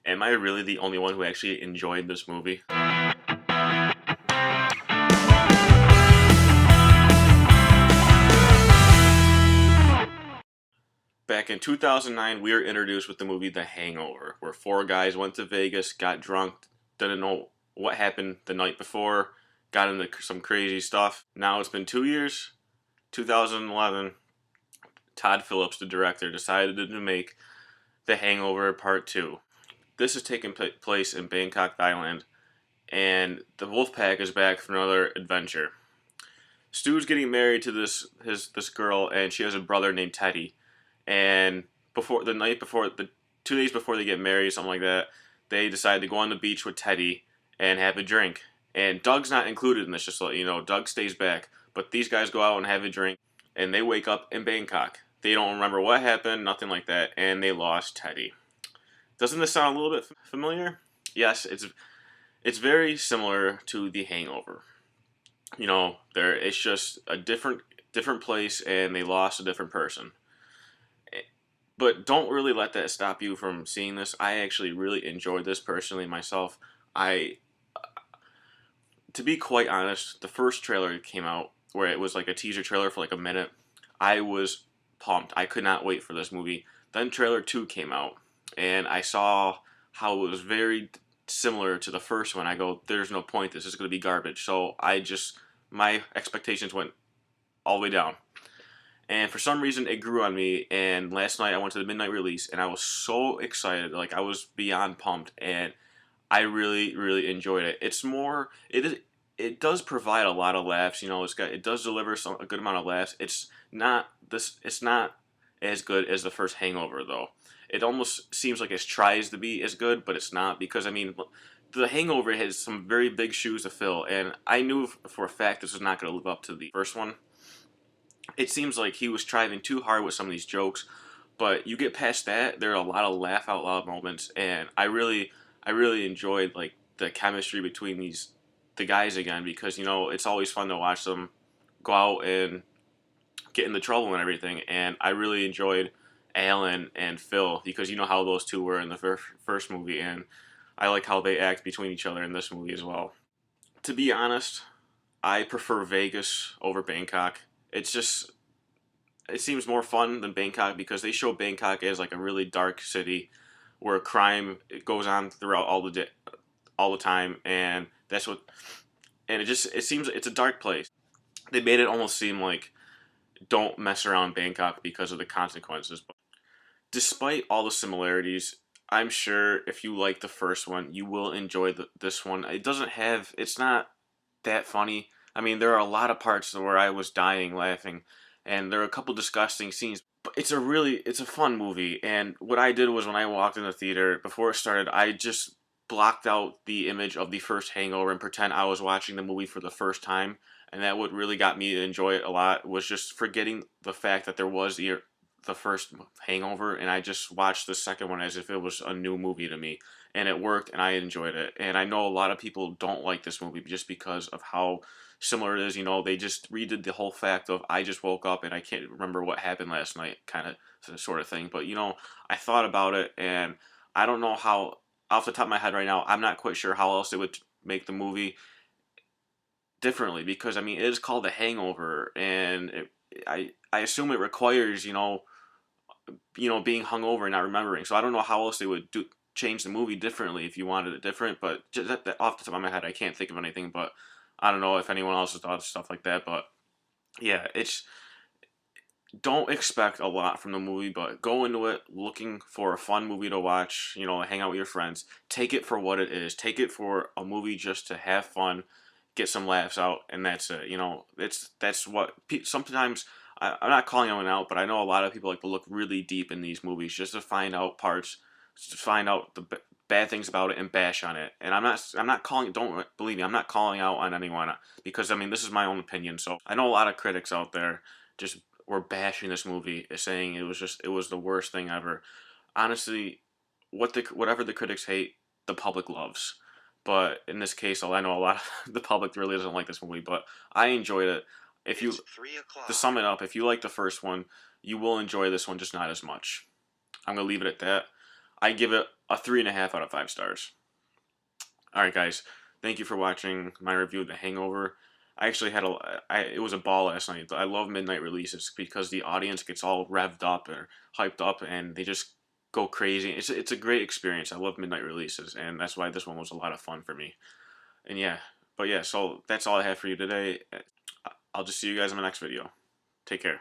Am I really the only one who actually enjoyed this movie? Back in 2009, we were introduced with the movie The Hangover, where four guys went to Vegas, got drunk, didn't know what happened the night before, got into some crazy stuff. Now it's been 2 years, 2011. Todd Phillips, the director, decided to make The Hangover Part 2. This is taking place in Bangkok, Thailand, and the Wolfpack is back for another adventure. Stu's getting married to this girl, and she has a brother named Teddy. And the 2 days before they get married, something like that, they decide to go on the beach with Teddy and have a drink. And Doug's not included in this, just to let you know. Doug stays back, but these guys go out and have a drink, and they wake up in Bangkok. They don't remember what happened, nothing like that, and they lost Teddy. Doesn't this sound a little bit familiar? Yes, it's very similar to The Hangover. It's just a different place, and they lost a different person. But don't really let that stop you from seeing this. I actually really enjoyed this personally myself. To be quite honest, the first trailer that came out, where it was like a teaser trailer for like a minute, I was pumped. I could not wait for this movie. Then trailer 2 came out, and I saw how it was very similar to the first one. I go, there's no point. This is going to be garbage. So my expectations went all the way down. And for some reason, it grew on me. And last night, I went to the midnight release, and I was so excited. Like, I was beyond pumped, and I really, really enjoyed it. It does provide a lot of laughs. It does deliver a good amount of laughs. It's not as good as the first Hangover, though. It almost seems like it tries to be as good, but it's not, because the Hangover has some very big shoes to fill, and I knew for a fact this was not going to live up to the first one. It seems like he was striving too hard with some of these jokes, but you get past that, there are a lot of laugh out loud moments, and I really enjoyed like the chemistry between the guys again, because it's always fun to watch them go out and get into trouble and everything, and I really enjoyed Alan and Phil, because you know how those two were in the first movie, and I like how they act between each other in this movie as well. To be honest, I prefer Vegas over Bangkok. It seems more fun than Bangkok, because they show Bangkok as like a really dark city where crime goes on throughout all the time, and it seems it's a dark place. They made it almost seem like don't mess around Bangkok because of the consequences. But despite all the similarities, I'm sure if you like the first one, you will enjoy this one. It's not that funny. There are a lot of parts where I was dying laughing, and there are a couple disgusting scenes. But it's a fun movie, and what I did was when I walked in the theater, before it started, I just blocked out the image of the first Hangover and pretend I was watching the movie for the first time, and that what really got me to enjoy it a lot was just forgetting the fact that there was the first Hangover, and I just watched the second one as if it was a new movie to me, and it worked, and I enjoyed it. And I know a lot of people don't like this movie just because of how similar it is. They just redid the whole fact of I just woke up and I can't remember what happened last night, kind of sort of thing. But I thought about it, and I don't know how, off the top of my head right now, I'm not quite sure how else they would make the movie differently, because it is called The Hangover, and I assume it requires being hungover and not remembering. So I don't know how else they would change the movie differently if you wanted it different. But just off the top of my head, I can't think of anything. But I don't know if anyone else has thought of stuff like that. But yeah, don't expect a lot from the movie, but go into it looking for a fun movie to watch. Hang out with your friends. Take it for what it is. Take it for a movie just to have fun, get some laughs out, and that's it. That's what sometimes. I'm not calling anyone out, but I know a lot of people like to look really deep in these movies just to find out parts, just to find out the bad things about it and bash on it. And I'm not calling. Don't believe me. I'm not calling out on anyone, because this is my own opinion. So I know a lot of critics out there just were bashing this movie, saying it was the worst thing ever. Honestly, whatever the critics hate, the public loves. But in this case, I know a lot of the public really doesn't like this movie, but I enjoyed it. To sum it up, if you like the first one, you will enjoy this one, just not as much. I'm gonna leave it at that. I give it a 3.5 out of 5 stars. Alright guys, thank you for watching my review of The Hangover. I actually had it was a ball last night. I love midnight releases because the audience gets all revved up or hyped up and they just go crazy. It's a great experience. I love midnight releases, and that's why this one was a lot of fun for me. And yeah, but yeah, so that's all I have for you today. I'll just see you guys in my next video. Take care.